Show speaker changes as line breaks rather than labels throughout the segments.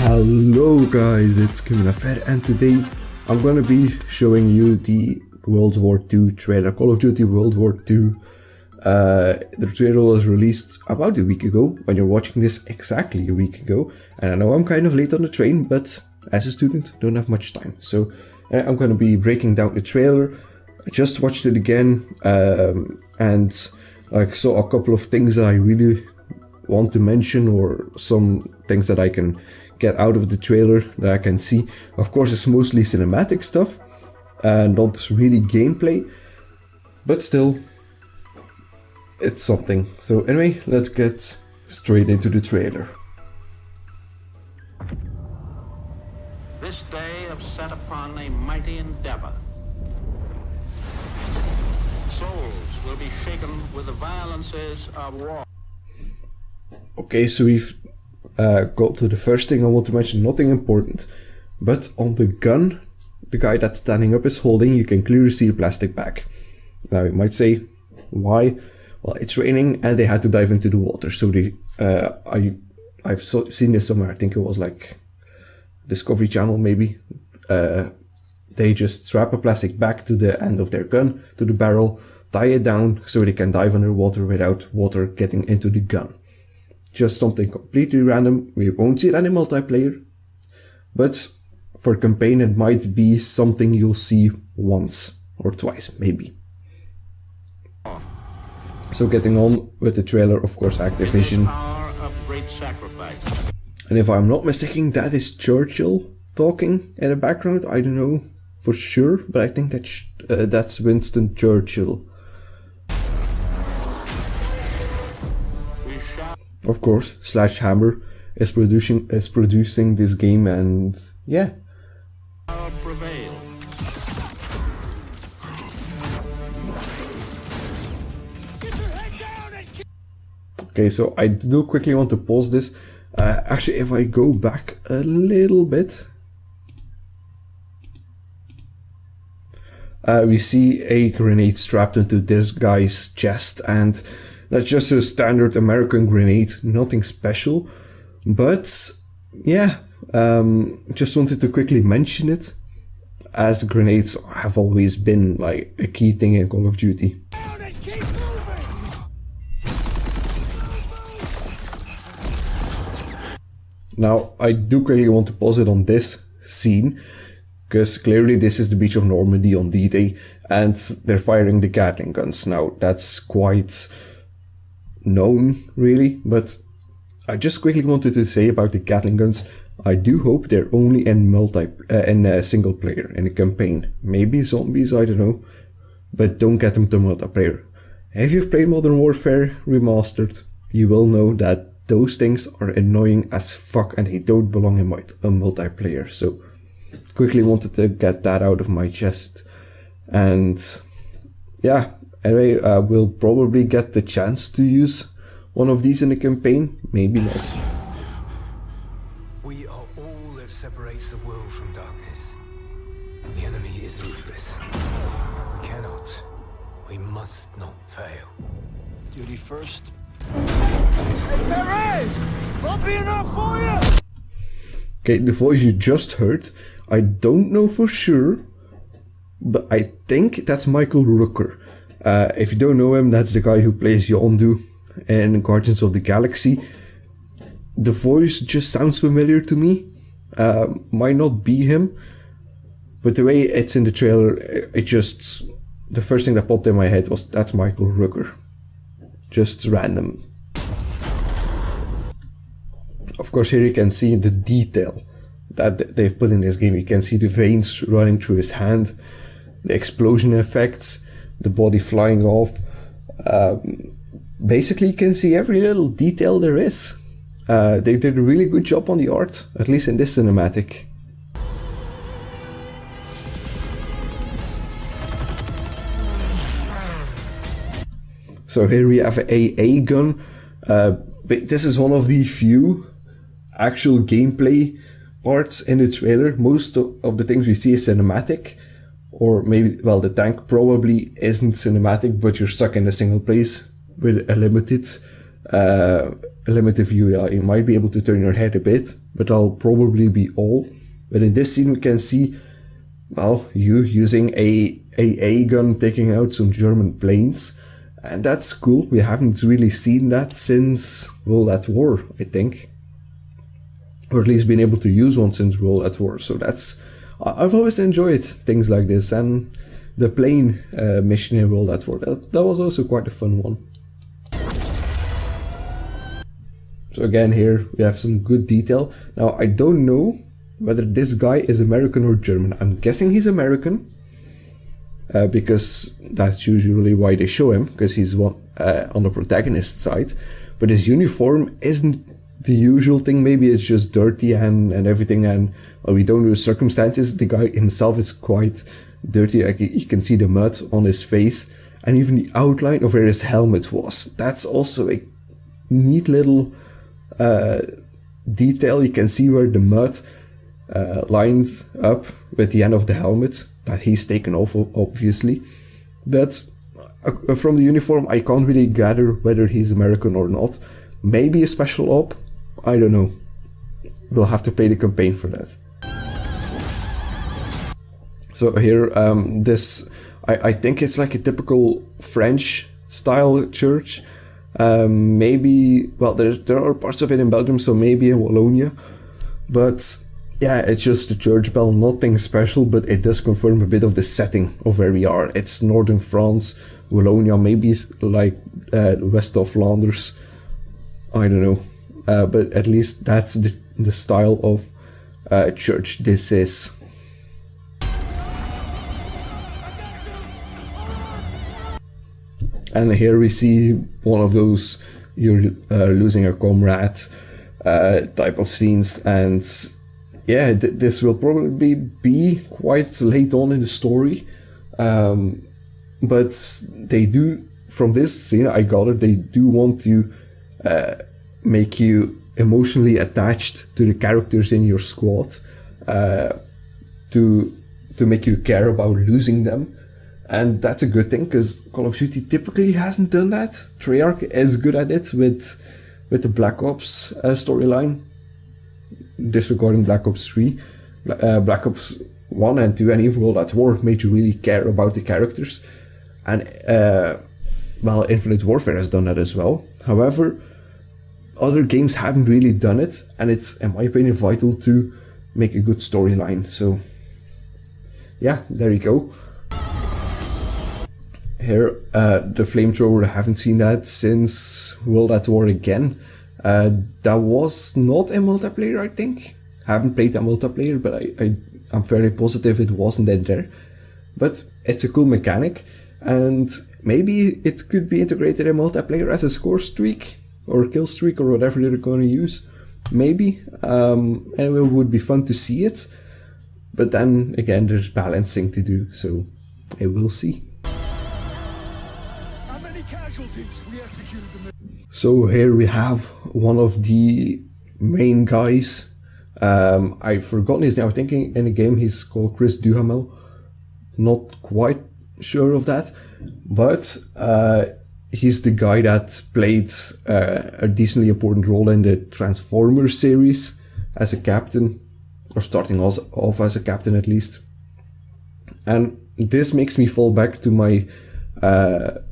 Hello guys, it's Kimirafer, and today I'm gonna be showing you the World War II trailer, Call of Duty World War II. The trailer was released about a week ago, when you're watching this exactly a week ago, and I know I'm kind of late on the train, but as a student, don't have much time, so I'm gonna be breaking down the trailer. I just watched it again, and I saw a couple of things that I really want to mention, or some things that I can get out of the trailer that I can see. Of course, it's mostly cinematic stuff and not really gameplay, but still, it's something. So anyway, let's get straight into the trailer.
This day have set upon a mighty endeavor. Souls will be shaken with the violences of war.
Okay, so we've got to the first thing I want to mention, nothing important, but on the gun, the guy that's standing up is holding, you can clearly see a plastic bag. Now you might say, why? Well, it's raining and they had to dive into the water, so they, I've seen this somewhere, I think it was like Discovery Channel maybe. They just strap a plastic bag to the end of their gun, to the barrel, tie it down so they can dive underwater without water getting into the gun. Just something completely random. We won't see it in multiplayer, but for campaign it might be something you'll see once or twice, maybe. So getting on with the trailer, of course, Activision. And if I'm not mistaken, that is Churchill talking in the background. I don't know for sure, but I think that's Winston Churchill. Of course, Sledgehammer is producing this game, and yeah. Okay, so I do quickly want to pause this. Actually, if I go back a little bit, we see a grenade strapped into this guy's chest, and that's just a standard American grenade, nothing special, but yeah, just wanted to quickly mention it, as grenades have always been like a key thing in Call of Duty. Now, I do quickly want to pause it on this scene, because clearly this is the beach of Normandy on D-Day, and they're firing the Gatling guns. Now, that's quite known, really, but I just quickly wanted to say about the Gatling guns, I do hope they're only in single player, in a campaign. Maybe zombies, I don't know, but don't get them to multiplayer. If you've played Modern Warfare Remastered, you will know that those things are annoying as fuck and they don't belong in a multiplayer, so quickly wanted to get that out of my chest. And yeah, anyway, we'll probably get the chance to use one of these in the campaign, maybe not.
We are all that separates the world from darkness. The enemy is ruthless. We cannot, we must not fail.
Duty first. Perez! Won't be enough for you!
Okay, the voice you just heard, I don't know for sure, but I think that's Michael Rooker. If you don't know him, that's the guy who plays Yondu in Guardians of the Galaxy. The voice just sounds familiar to me. Might not be him, but the way it's in the trailer, the first thing that popped in my head was, that's Michael Rooker. Just random. Of course, here you can see the detail that they've put in this game. You can see the veins running through his hand, the explosion effects, the body flying off. Basically, you can see every little detail there is. They did a really good job on the art, at least in this cinematic. So here we have a gun. This is one of the few actual gameplay parts in the trailer. Most of the things we see is cinematic, or maybe, well, the tank probably isn't cinematic, but you're stuck in a single place with a limited a limited view, yeah, you might be able to turn your head a bit, but that'll probably be all. But in this scene we can see, well, you using a AA gun taking out some German planes, and that's cool. We haven't really seen that since World at War, I think, or at least been able to use one since World at War. So that's, I've always enjoyed things like this, and the plane mission in World at War, that was also quite a fun one. So again, here we have some good detail. Now I don't know whether this guy is American or German. I'm guessing he's American, because that's usually why they show him, because he's one on the protagonist side. But his uniform isn't the usual thing. Maybe it's just dirty and everything, and well, we don't know the circumstances. The guy himself is quite dirty. Like, you can see the mud on his face, and even the outline of where his helmet was. That's also a neat little detail. You can see where the mud lines up with the end of the helmet that he's taken off, obviously. But from the uniform I can't really gather whether he's American or not. Maybe a special op, I don't know. We'll have to play the campaign for that. So here, this, I think it's like a typical French style church. Maybe, well, there are parts of it in Belgium, so maybe in Wallonia. But yeah, it's just a church bell, nothing special, but it does confirm a bit of the setting of where we are. It's northern France, Wallonia, maybe like west of Flanders. I don't know. But at least that's the style of church this is. And here we see one of those you're losing a comrade type of scenes, and yeah, this will probably be quite late on in the story, but they do, from this scene I got it, they do want to make you emotionally attached to the characters in your squad, to make you care about losing them. And that's a good thing, because Call of Duty typically hasn't done that. Treyarch is good at it with the Black Ops storyline, disregarding Black Ops 3. Black Ops 1 and 2 and even World at War made you really care about the characters. And, well, Infinite Warfare has done that as well. However, other games haven't really done it, and it's, in my opinion, vital to make a good storyline. So, yeah, there you go. Here, the flamethrower, I haven't seen that since World at War again. That was not in multiplayer, I think. Haven't played that multiplayer, but I'm fairly positive it wasn't in there. But it's a cool mechanic, and maybe it could be integrated in multiplayer as a score streak, or kill streak, or whatever they're going to use. Maybe. Anyway, it would be fun to see it. But then, again, there's balancing to do, so I will see. So here we have one of the main guys. I've forgotten his name. I think in the game he's called Chris Duhamel. Not quite sure of that, but he's the guy that played a decently important role in the Transformers series as a captain, or starting off as a captain at least. And this makes me fall back to my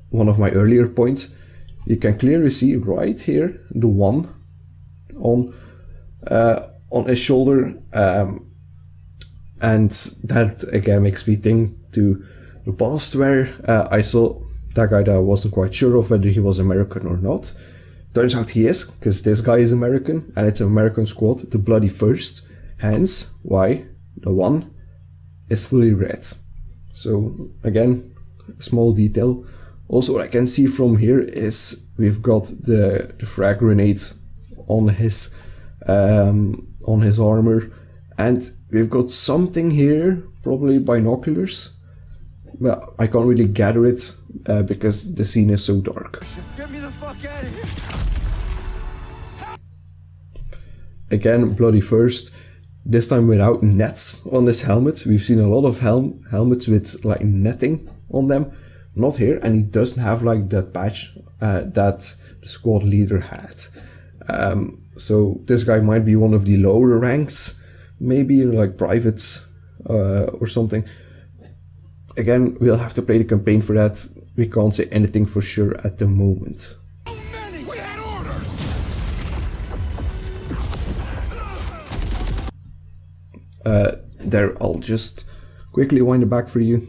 one of my earlier points. You can clearly see right here the one on his shoulder, and that again makes me think to the past, where I saw that guy that I wasn't quite sure of whether he was American or not. Turns out he is, because this guy is American, and it's an American squad, the Bloody First. Hence why the one is fully red. So again, small detail. Also, what I can see from here is we've got the frag grenade on his armor, and we've got something here, probably binoculars. Well, I can't really gather it because the scene is so dark.
Get me the fuck out of here.
Again, Bloody First. This time without nets on this helmet. We've seen a lot of helmets with like netting on them. Not here, and he doesn't have like that patch that the squad leader had. So this guy might be one of the lower ranks, maybe like privates or something. Again, we'll have to play the campaign for that. We can't say anything for sure at the moment.
We had orders.
There, I'll just quickly wind it back for you.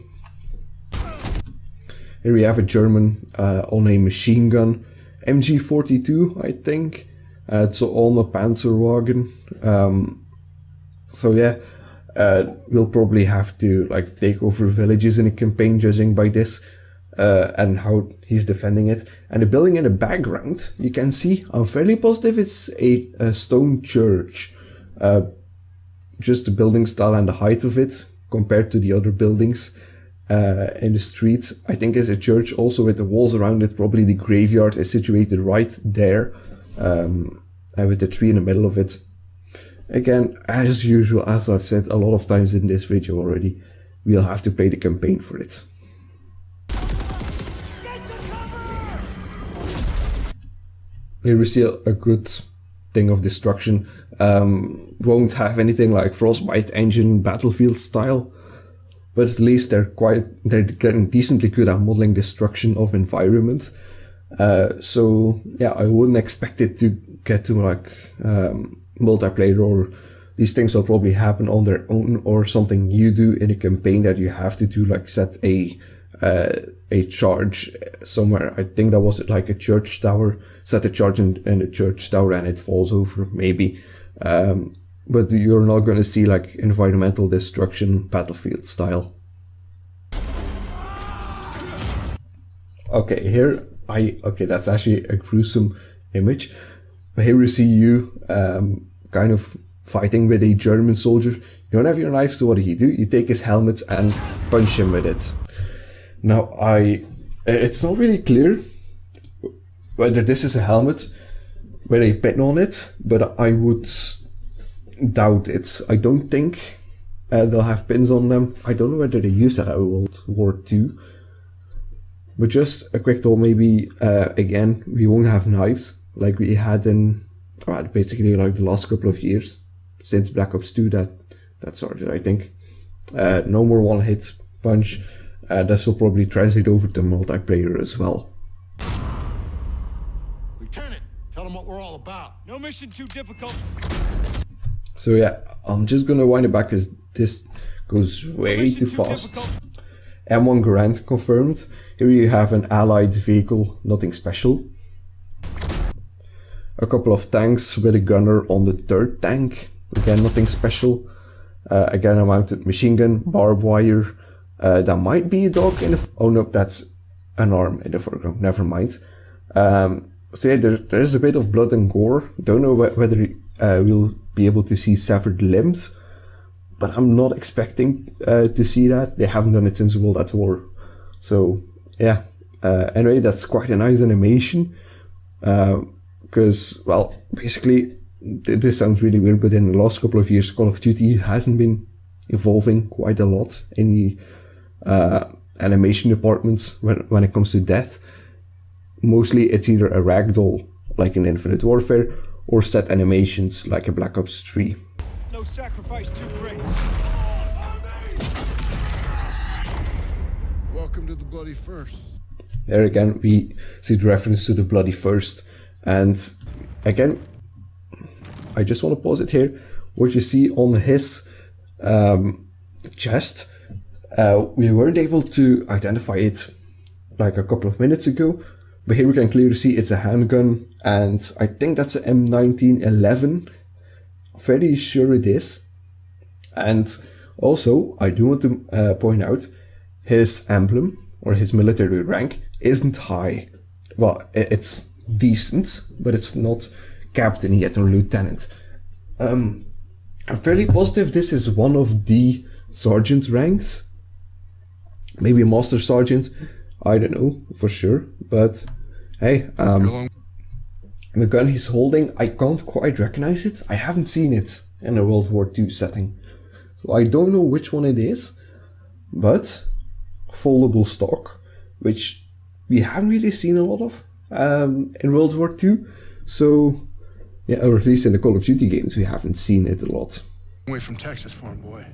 Here we have a German on a machine gun, MG42, I think. It's on a Panzerwagen. So yeah, we'll probably have to like take over villages in a campaign, judging by this and how he's defending it. And the building in the background, you can see, I'm fairly positive it's a stone church. Just the building style and the height of it compared to the other buildings in the street. I think it's a church also with the walls around it. Probably the graveyard is situated right there, and with the tree in the middle of it. Again, as usual, as I've said a lot of times in this video already, we'll have to play the campaign for it. Here we see a good thing of destruction. Won't have anything like Frostbite engine battlefield style, but at least they're getting decently good at modeling destruction of environment. So yeah, I wouldn't expect it to get to like multiplayer, or these things will probably happen on their own, or something you do in a campaign that you have to do, like set a charge somewhere. I think that was like a church tower, set a charge in a church tower and it falls over, maybe. But you're not going to see like environmental destruction battlefield style. Okay, here okay, that's actually a gruesome image. But here we see you kind of fighting with a German soldier. You don't have your knife, so what do? You take his helmet and punch him with it. Now, it's not really clear whether this is a helmet with a pin on it, but I would doubt it. I don't think they'll have pins on them. I don't know whether they use that at World War II. But just a quick thought, maybe again, we won't have knives like we had in basically like the last couple of years since Black Ops 2 that started, I think. No more one-hit punch. This will probably translate over to multiplayer as well.
Lieutenant, tell them what we're all about. No mission too difficult.
So yeah, I'm just gonna wind it back because this goes way too fast. M1 Garand confirmed. Here you have an allied vehicle, nothing special. A couple of tanks with a gunner on the third tank. Again, nothing special. Again, a mounted machine gun, barbed wire. That might be a dog in the... Oh no, that's an arm in the foreground. Never mind. So yeah, there is a bit of blood and gore. Don't know whether we'll be able to see severed limbs, but I'm not expecting to see that. They haven't done it since World at War. So yeah. Anyway, that's quite a nice animation. Because, well, basically, this sounds really weird, but in the last couple of years, Call of Duty hasn't been evolving quite a lot in the animation departments when it comes to death. Mostly it's either a ragdoll, like in Infinite Warfare, or set animations, like a Black Ops 3.
No sacrifice too great. Welcome to the Bloody First.
There again, we see the reference to the Bloody First. And again, I just want to pause it here. What you see on his chest, we weren't able to identify it like a couple of minutes ago, but here we can clearly see it's a handgun, and I think that's an M1911. Fairly sure it is. And also, I do want to point out his emblem, or his military rank, isn't high. Well, it's decent, but it's not captain yet or lieutenant. I'm fairly positive this is one of the sergeant ranks. Maybe master sergeant, I don't know for sure, but hey, the gun he's holding, I can't quite recognize it. I haven't seen it in a World War II setting, so I don't know which one it is, but foldable stock, which we haven't really seen a lot of in World War II. So yeah, or at least in the Call of Duty games, we haven't seen it a lot.
Away from Texas for him, boy.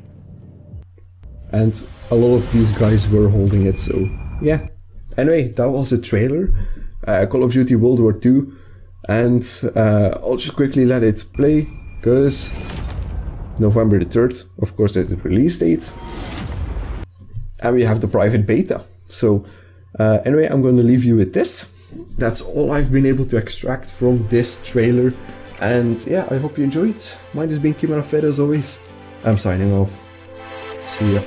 And a lot of these guys were holding it, so yeah. Anyway, that was a trailer. Call of Duty World War II. And I'll just quickly let it play, because November the 3rd, of course, that's the release date. And we have the private beta. So anyway, I'm going to leave you with this. That's all I've been able to extract from this trailer. And yeah, I hope you enjoyed. Mine has been Kimirafer as always. I'm signing off. See ya.